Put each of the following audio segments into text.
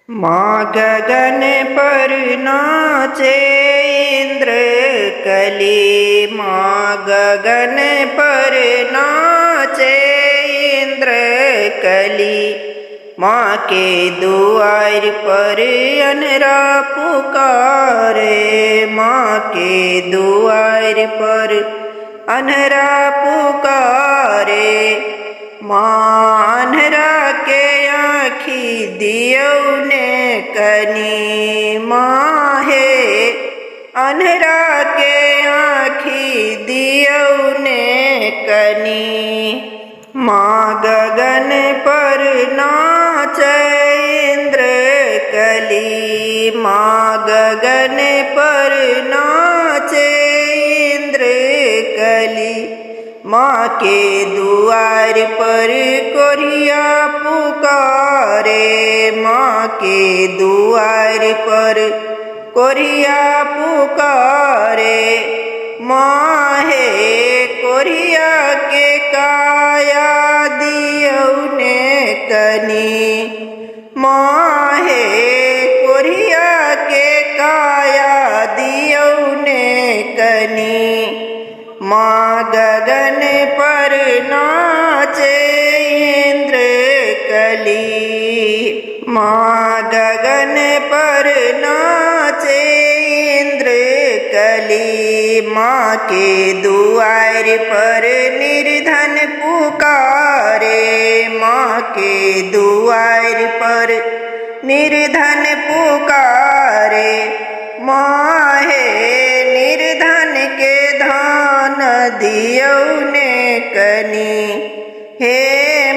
माँ गगन पर नाचे इंद्र कली। माँ गगन पर नाचे इंद्र कली। माँ के द्वार पर अनरा पुकारे। माँ के द्वार पर अनरा पुकारे। माँ अनरा के आँखी दियौने कनी। माँ हे अनरा के आँखी दियौने कनी। माँ गगन पर नाचे इंद्र कली। माँ गगन पर नाचे इंद्र कली। माँ के द्वार पर कोरिया पुकारे। माँ के द्वार पर कोरिया पुकारे। माँ हे कोरिया के काया दियौने कनी। माँ हे कोरिया के काया दियौने कनी। माँ गगन पर नाचे इंद्र कली। माँ गगन पर नाचे इंद्र कली। माँ के द्वार पर निर्धन पुकारे। माँ के द्वार पर निर्धन पुकारे। माँ हे निर्धन के धान दियौने कनी। हे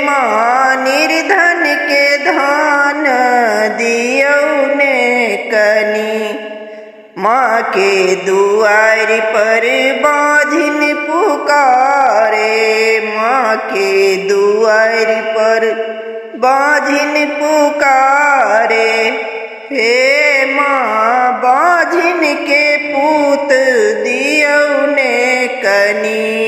माँ निर्धन के धान दियौने कनी। माँ के द्वार पर बाझिन पुकारे। माँ के द्वार पर बाझिन पुकारे। हे माँ बाझिन के पूत दियौने कनी।